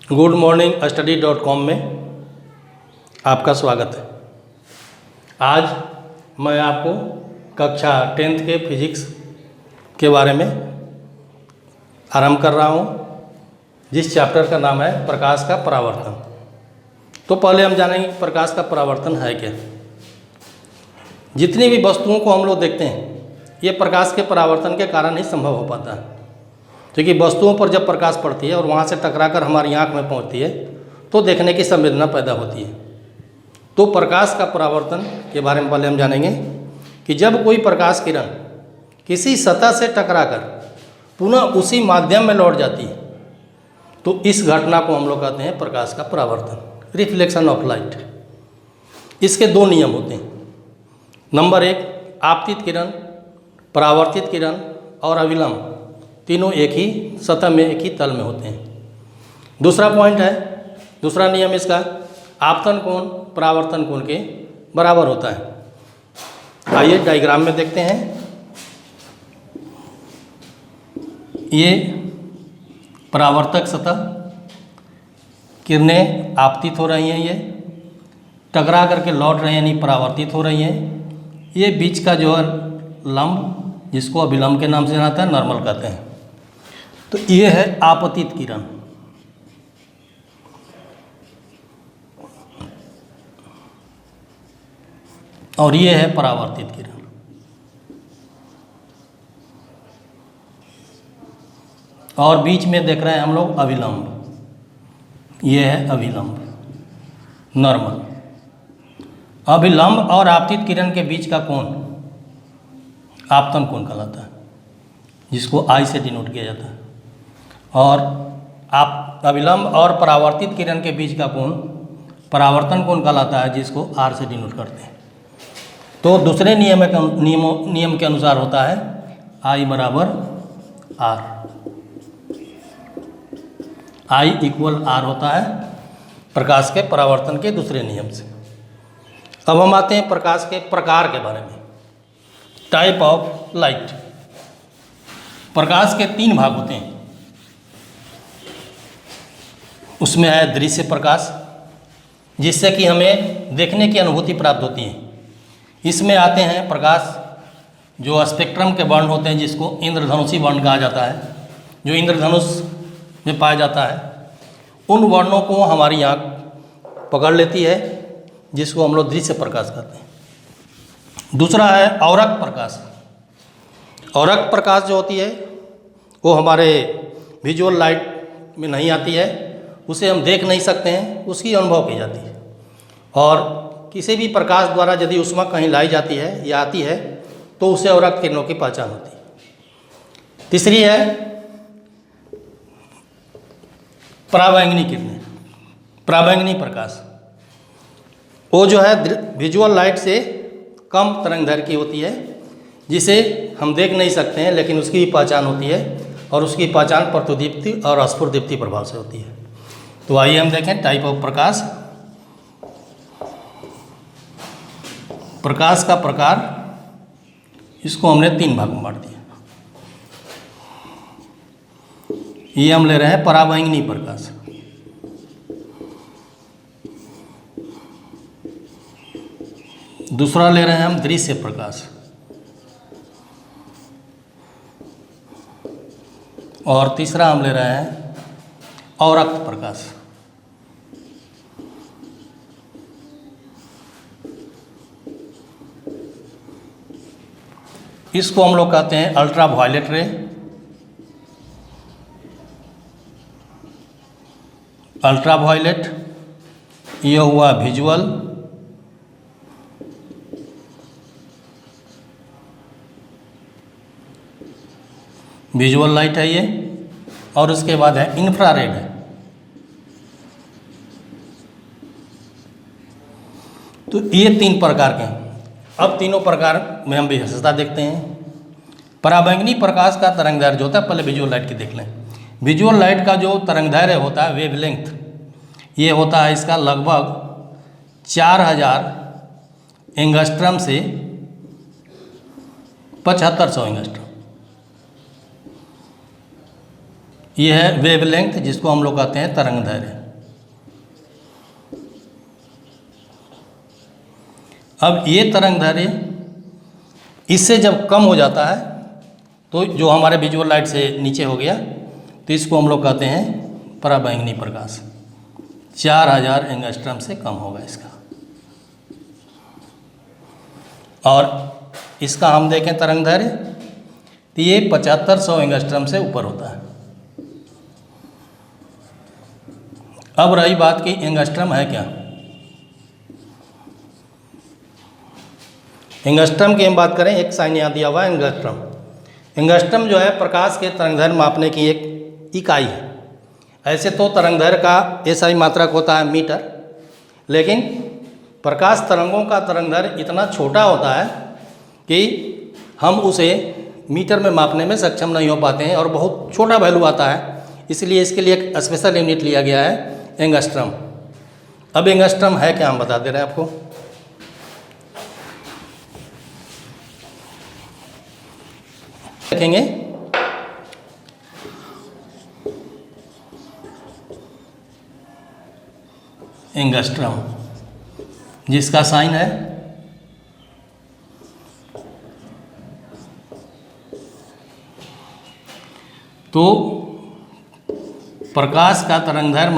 Good morning study.com में आपका स्वागत है। आज मैं आपको कक्षा 10th के फिजिक्स के बारे में आरंभ कर रहा हूँ, जिस चैप्टर का नाम है प्रकाश का परावर्तन। तो पहले हम जानेंगे प्रकाश का परावर्तन है क्या। जितनी भी वस्तुओं को हम लोग देखते हैं ये प्रकाश के परावर्तन के कारण ही संभव हो पाता है, क्योंकि वस्तुओं पर जब प्रकाश पड़ती है और वहाँ से टकराकर हमारी आँख में पहुँचती है तो देखने की संवेदना पैदा होती है। तो प्रकाश का परावर्तन के बारे में पहले हम जानेंगे कि जब कोई प्रकाश किरण किसी सतह से टकराकर पुनः उसी माध्यम में लौट जाती है तो इस घटना को हम लोग कहते हैं प्रकाश का परावर्तन, रिफ्लेक्शन ऑफ लाइट। इसके दो नियम होते हैं। नंबर 1, आपतित किरण, परावर्तित किरण और अविलंब तीनों एक ही सतह में, एक ही तल में होते हैं। दूसरा पॉइंट है, दूसरा नियम इसका, आपतन कोण परावर्तन कोण के बराबर होता है। आइए डायग्राम में देखते हैं। ये परावर्तक सतह, किरणें आपतित हो रही हैं, ये टकरा करके लौट रही हैं यानी परावर्तित हो रही हैं। ये बीच का जो है लंब, जिसको अभिलंब के नाम से जाना जाता है, नॉर्मल कहते हैं। तो ये है आपतित किरण। और ये है परावर्तित किरण। और बीच में देख रहे हैं हम लोग अभिलंब, ये है अभिलंब, नॉर्मल। अभिलंब और आपतित किरण के बीच का कोण आपतन कोण कहलाता है, जिसको आई से डिनोट किया जाता है। और आप अभिलंब और परावर्तित किरण के बीच का कोण परावर्तन कोण कहलाता है, जिसको आर से डिनोट करते हैं। तो दूसरे नियम के अनुसार होता है आई बराबर आर, आई इक्वल आर होता है प्रकाश के परावर्तन के दूसरे नियम से। अब हम आते हैं प्रकाश के प्रकार के बारे में, टाइप ऑफ लाइट। प्रकाश के 3 भाग होते हैं। उसमें है दृश्य प्रकाश, जिससे कि हमें देखने की अनुभूति प्राप्त होती है। इसमें आते हैं प्रकाश जो स्पेक्ट्रम के वर्ण होते हैं, जिसको इंद्रधनुषी वर्ण कहा जाता है, जो इंद्रधनुष में पाया जाता है। उन वर्णों को हमारी आँख पकड़ लेती है, जिसको हम लोग दृश्य प्रकाश कहते हैं। दूसरा है औरक प्रकाश। औरक प्रकाश जो होती है वो हमारे विजुअल लाइट में नहीं आती है, उसे हम देख नहीं सकते हैं, उसकी अनुभव की जाती है। और किसी भी प्रकाश द्वारा यदि ऊष्मा कहीं लाई जाती है या आती है तो उसे औरक किरणों की पहचान होती है। तीसरी है पराबैंगनी किरणें, पराबैंगनी प्रकाश। वो जो है विजुअल लाइट से कम तरंगदैर्घ्य की होती है, जिसे हम देख नहीं सकते हैं, लेकिन उसकी पहचान होती है। और उसकी पहचान प्रत्युदीप्ति और स्फुरदीप्ति प्रभाव से होती है। तो आइए हम देखें टाइप ऑफ प्रकाश। प्रकाश का प्रकार, इसको हमने 3 भाग में बांट दिया। ये हम ले रहे हैं पराबैंगनी प्रकाश। दूसरा ले रहे हैं हम दृश्य प्रकाश। और तीसरा हम ले रहे हैं औरक प्रकाश। इसको हम लोग कहते हैं अल्ट्रा वायलेट रे, अल्ट्रा वायलेट। यह हुआ विजुअल, विजुअल लाइट है ये। और उसके बाद है इंफ्रारेड है। तो ये 3 प्रकार के हैं। अब तीनों प्रकार में हम विशेषता देखते हैं। पराबैंगनी प्रकाश का तरंगदैर्घ्य जो होता है, पहले विजुअल लाइट की देख लें। विजुअल लाइट का जो तरंगदैर्घ्य होता है, वेवलेंथ, ये होता है इसका लगभग 4000 एंगस्ट्रम से 7500 एंगस्ट्रम। ये है वेवलेंथ, जिसको हम लोग कहते हैं तरंगदैर्घ्य। अब ये तरंग दैर्ध्य इससे जब कम हो जाता है तो जो हमारे विजुअल लाइट से नीचे हो गया, तो इसको हम लोग कहते हैं पराबैंगनी प्रकाश। 4000 एंगस्ट्रम से कम होगा इसका। और इसका हम देखें तरंग दैर्ध्य, तो ये 7500 एंगस्ट्रम से ऊपर होता है। अब रही बात कि एंगस्ट्रम है क्या। एंगस्ट्रम की हम बात करें, एक साइन यहाँ दिया हुआ है एंगस्ट्रम। एंगस्ट्रम जो है प्रकाश के तरंगदैर्घ्य मापने की एक इकाई है। ऐसे तो तरंगदैर्घ्य का SI मात्रक होता है मीटर, लेकिन प्रकाश तरंगों का तरंगदैर्घ्य इतना छोटा होता है कि हम उसे मीटर में मापने में सक्षम नहीं हो पाते हैं और बहुत छोटा वैल्यू आता है। इसलिए इसके लिए एक स्पेशल यूनिट लिया गया है एंगस्ट्रम। अब एंगस्ट्रम है क्या हम बता दे रहे हैं आपको। देखेंगे एंगस्ट्रम, जिसका साइन है तो प्रकाश का तरंगदैर्घ्य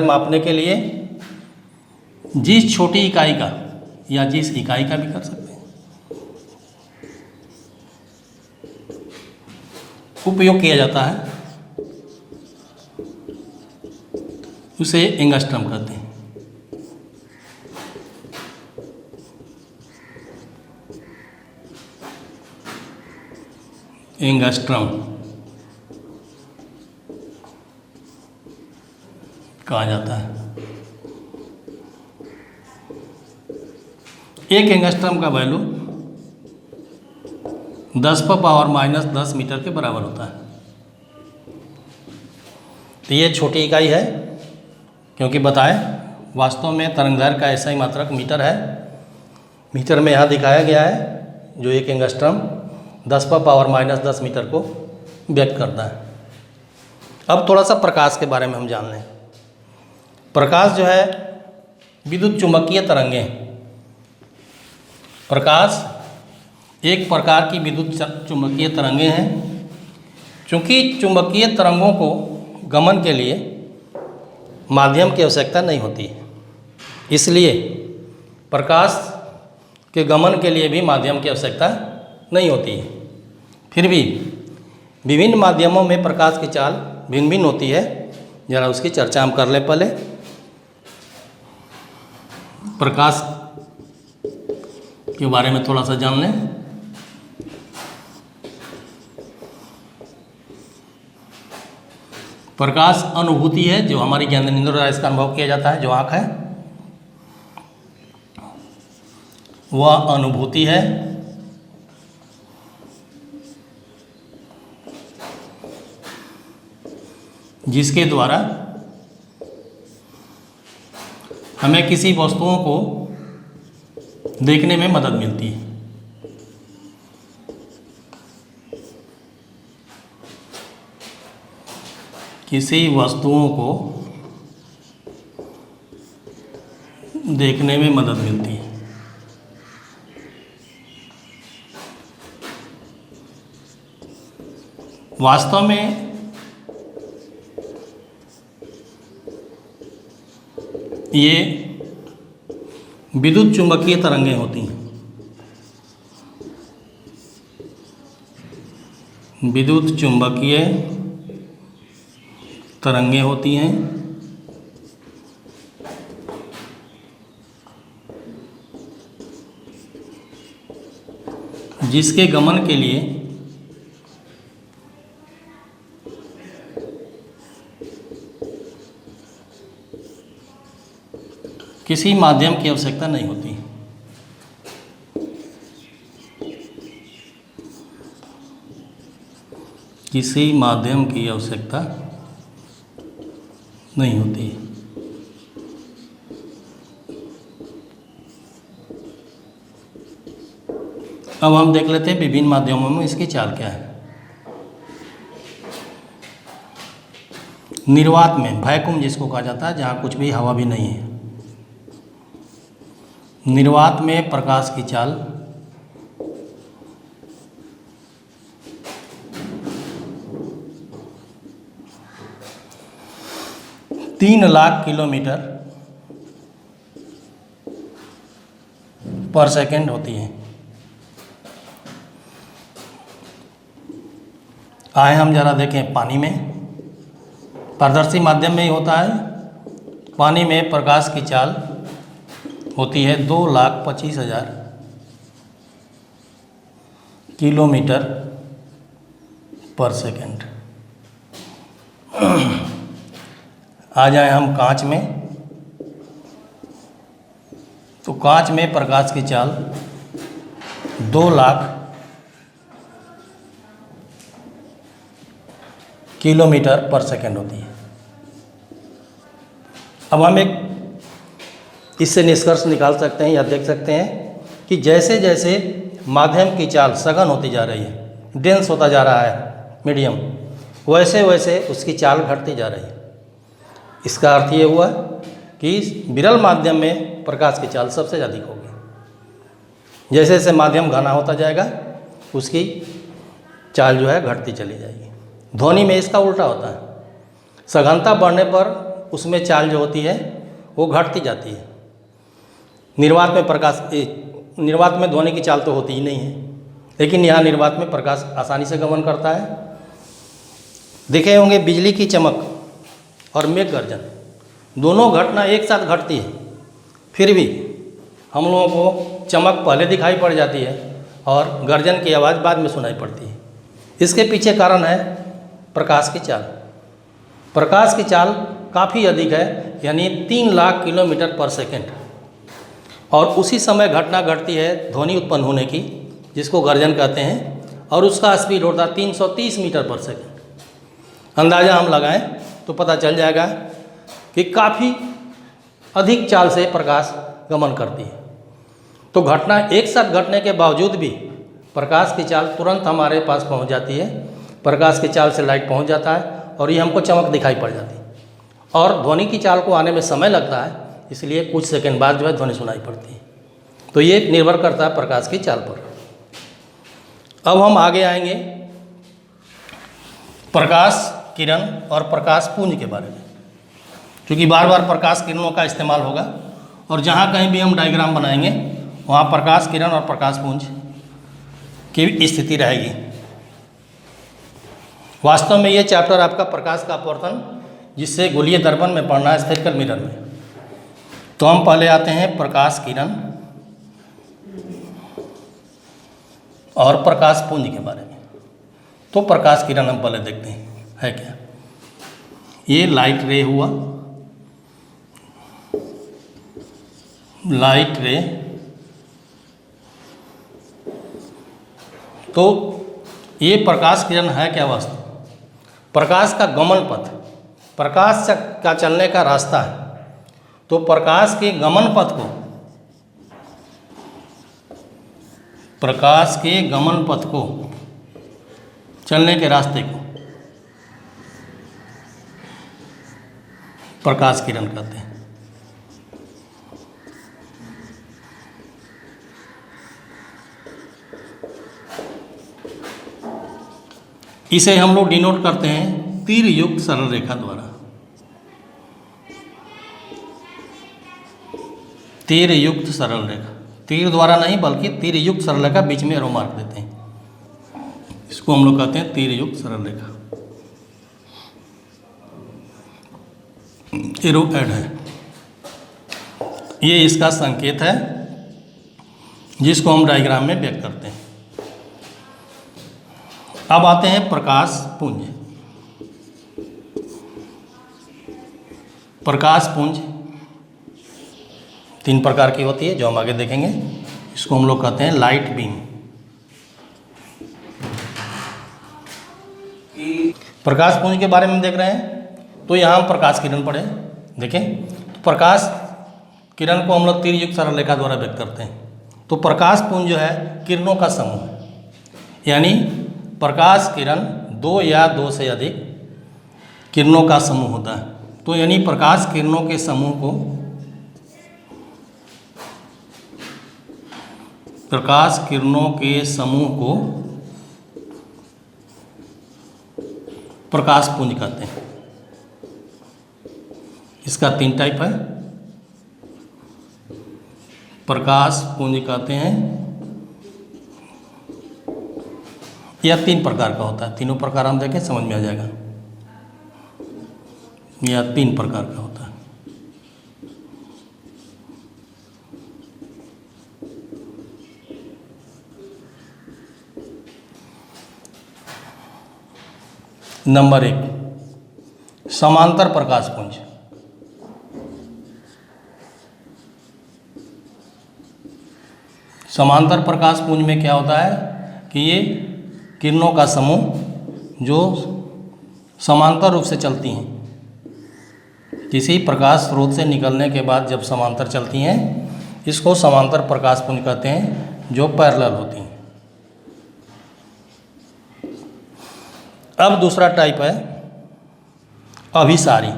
मापने के लिए जिस छोटी इकाई का या जिस इकाई का भी कर सकते हैं उपयोग किया जाता है, उसे एंगस्ट्रम कहते हैं। एंगस्ट्रम कहा जाता है। एक एंगस्ट्रम का वैल्यू 10⁻⁻10 मीटर के बराबर होता है। तो ये छोटी इकाई है, क्योंकि बताएं वास्तव में तरंगदैर्घ्य का SI मात्रक मीटर है। मीटर में यहाँ दिखाया गया है, जो एक एंगस्ट्रम 10⁻⁻10 मीटर को व्यक्त करता है। अब थोड़ा सा प्रकाश के बारे में हम जान लें। प्रकाश जो है विद्युत चुम्बकीय तरंगें। प्रकाश एक प्रकार की विद्युत चुम्बकीय तरंगें हैं। चूँकि चुम्बकीय तरंगों को गमन के लिए माध्यम की आवश्यकता नहीं होती, इसलिए प्रकाश के गमन के लिए भी माध्यम की आवश्यकता नहीं होती है। फिर भी विभिन्न माध्यमों में प्रकाश की चाल भिन्न भिन्न होती है। जरा उसकी चर्चा हम कर लें। पहले प्रकाश के बारे में थोड़ा सा जान लें। प्रकाश अनुभूति है, जो हमारी ज्ञानेंद्रियों द्वारा इसका अनुभव किया जाता है। जो आँख है वह अनुभूति है। जिसके द्वारा हमें किसी वस्तुओं को देखने में मदद मिलती है। किसी वस्तुओं को देखने में मदद मिलती है। वास्तव में ये विद्युत चुम्बकीय तरंगें होती हैं। विद्युत चुम्बकीय तरंगें होती हैं, जिसके गमन के लिए किसी माध्यम की आवश्यकता नहीं होती। किसी माध्यम की आवश्यकता नहीं होती। अब हम देख लेते हैं विभिन्न माध्यमों में इसकी चाल क्या है। निर्वात में, वैक्यूम जिसको कहा जाता है, जहाँ कुछ भी हवा भी नहीं है, निर्वात में प्रकाश की चाल 3,00,000 किलोमीटर पर सेकेंड होती है। आए हम जरा देखें पानी में, पारदर्शी माध्यम में ही होता है। पानी में प्रकाश की चाल होती है 2,25,000 किलोमीटर पर सेकेंड। आ जाए हम कांच में, तो कांच में प्रकाश की चाल 2,00,000 किलोमीटर पर सेकेंड होती है। अब हम एक इससे निष्कर्ष निकाल सकते हैं या देख सकते हैं कि जैसे जैसे माध्यम की चाल सघन होती जा रही है, डेंस होता जा रहा है मीडियम, वैसे वैसे उसकी चाल घटती जा रही है। इसका अर्थ ये हुआ कि विरल माध्यम में प्रकाश की चाल सबसे अधिक होगी। जैसे जैसे माध्यम घना होता जाएगा उसकी चाल जो है घटती चली जाएगी। ध्वनि में इसका उल्टा होता है, सघनता बढ़ने पर उसमें चाल जो होती है वो घटती जाती है। निर्वात में ध्वनि की चाल तो होती ही नहीं है, लेकिन यहाँ निर्वात में प्रकाश आसानी से गमन करता है। देखे होंगे बिजली की चमक और मेघ गर्जन, दोनों घटना एक साथ घटती है, फिर भी हम लोगों को चमक पहले दिखाई पड़ जाती है और गर्जन की आवाज़ बाद में सुनाई पड़ती है। इसके पीछे कारण है प्रकाश की चाल। प्रकाश की चाल काफ़ी अधिक है, यानी 3,00,000 किलोमीटर पर सेकेंड, और उसी समय घटना घटती है ध्वनि उत्पन्न होने की, जिसको गर्जन कहते हैं, और उसका स्पीड होता है 330 मीटर पर सेकेंड। अंदाज़ा हम लगाएं तो पता चल जाएगा कि काफ़ी अधिक चाल से प्रकाश गमन करती है। तो घटना एक साथ घटने के बावजूद भी प्रकाश की चाल तुरंत हमारे पास पहुंच जाती है। प्रकाश की चाल से लाइट पहुंच जाता है और ये हमको चमक दिखाई पड़ जाती है। और ध्वनि की चाल को आने में समय लगता है, इसलिए कुछ सेकंड बाद जो है ध्वनि सुनाई पड़ती है। तो ये निर्भर करता है प्रकाश की चाल पर। अब हम आगे आएंगे प्रकाश किरण और प्रकाश पुंज के बारे में, क्योंकि बार बार प्रकाश किरणों का इस्तेमाल होगा और जहाँ कहीं भी हम डायग्राम बनाएंगे वहाँ प्रकाश किरण और प्रकाश पुंज की स्थिति रहेगी। वास्तव में ये चैप्टर आपका प्रकाश का अपवर्तन, जिससे गोलीय दर्पण में पढ़ना है, स्फेरिकल मिरर में। तो हम पहले आते हैं प्रकाश किरण और प्रकाश पुंज के बारे में। तो प्रकाश किरण हम पहले देखते हैं है क्या। ये लाइट रे हुआ, लाइट रे। तो ये प्रकाश किरण है क्या वस्तु? प्रकाश का गमन पथ, प्रकाश का चलने का रास्ता है। तो प्रकाश के गमन पथ को, प्रकाश के गमन पथ को, चलने के रास्ते को प्रकाश किरण कहते हैं। इसे हम लोग डिनोट करते हैं तीर युक्त सरल रेखा द्वारा। तीर युक्त सरल रेखा, तीर द्वारा नहीं बल्कि तीर युक्त सरल रेखा, बीच में एरो मार्क देते हैं, इसको हम लोग कहते हैं तीर युक्त सरल रेखा। एरो ऐड है, ये इसका संकेत है जिसको हम डायग्राम में व्यक्त करते हैं। अब आते हैं प्रकाश पुंज। प्रकाश पुंज 3 प्रकार की होती है, जो हम आगे देखेंगे। इसको हम लोग कहते हैं लाइट बीम। प्रकाश पुंज के बारे में देख रहे हैं, तो यहाँ हम प्रकाश किरण पढ़े। देखें, तो प्रकाश किरण को हम लोग तीर युक्त सरल रेखा द्वारा व्यक्त करते हैं। तो प्रकाश पुंज जो है किरणों का समूह है, यानी प्रकाश किरण दो या दो से अधिक किरणों का समूह होता है। तो यानी प्रकाश किरणों के समूह को प्रकाश पुंज कहते हैं। इसका 3 टाइप है, प्रकाश पुंज कहते हैं। यह 3 प्रकार का होता है, तीनों प्रकार हम देखें समझ में आ जाएगा। यह 3 प्रकार का होता है। नंबर 1, समांतर प्रकाश पुंज। समांतर प्रकाश पुंज में क्या होता है कि ये किरणों का समूह जो समांतर रूप से चलती हैं, किसी प्रकाश स्रोत से निकलने के बाद जब समांतर चलती हैं, इसको समांतर प्रकाश पुंज कहते हैं, जो पैरेलल होती हैं। अब दूसरा टाइप है अभिसारी।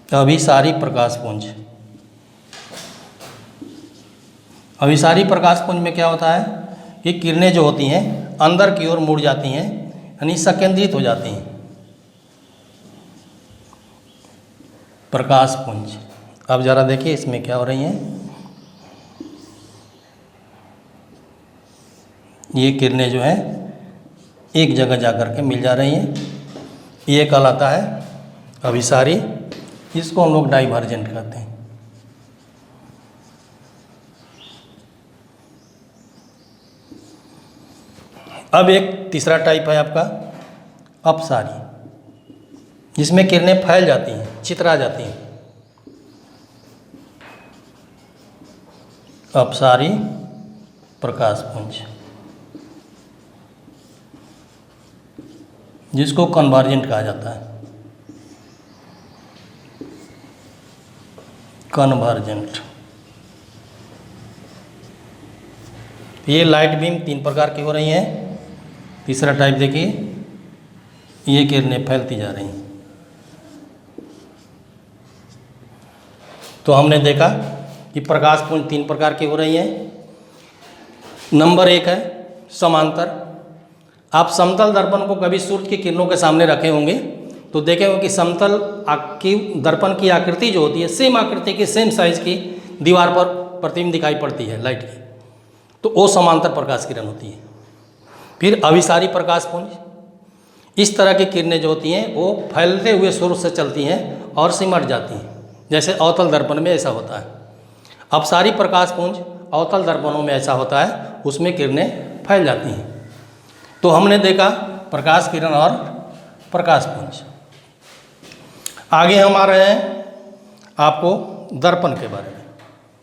अभिसारी प्रकाश पुंज। अभिसारी प्रकाश पुंज में क्या होता है कि किरणें जो होती हैं अंदर की ओर मुड़ जाती हैं, यानी संकेंद्रित हो जाती हैं। प्रकाश पुंज। अब ज़रा देखिए इसमें क्या हो रही हैं। ये किरणें जो हैं एक जगह जाकर के मिल जा रही हैं, ये कहलाता है अभिसारी। इसको हम लोग डाइवर्जेंट कहते हैं। अब एक तीसरा टाइप है आपका अपसारी, जिसमें किरणें फैल जाती हैं, चित्रा जाती हैं। अपसारी प्रकाश पुंज, जिसको कन्वर्जेंट कहा जाता है। कन्वर्जेंट। ये लाइट बीम 3 प्रकार की हो रही हैं। तीसरा टाइप देखिए, ये किरणें फैलती जा रही हैं। तो हमने देखा कि प्रकाश पुंज 3 प्रकार की हो रही हैं। नंबर 1 है समांतर। आप समतल दर्पण को कभी सूर्य की किरणों के सामने रखे होंगे तो देखे होंगे कि समतल की दर्पण की आकृति जो होती है, सेम आकृति की, सेम साइज की दीवार पर प्रतिबिंब दिखाई पड़ती है लाइट की, तो वो समांतर प्रकाश किरण होती है। फिर अभिसारी प्रकाश पुंज, इस तरह की किरणें जो होती हैं वो फैलते हुए स्रोत से चलती हैं और सिमट जाती हैं, जैसे अवतल दर्पण में ऐसा होता है। अपसारी प्रकाश पुंज अवतल दर्पणों में ऐसा होता है, उसमें किरणें फैल जाती हैं। तो हमने देखा प्रकाश किरण और प्रकाश पुंज। आगे हम आ रहे हैं आपको दर्पण के बारे में।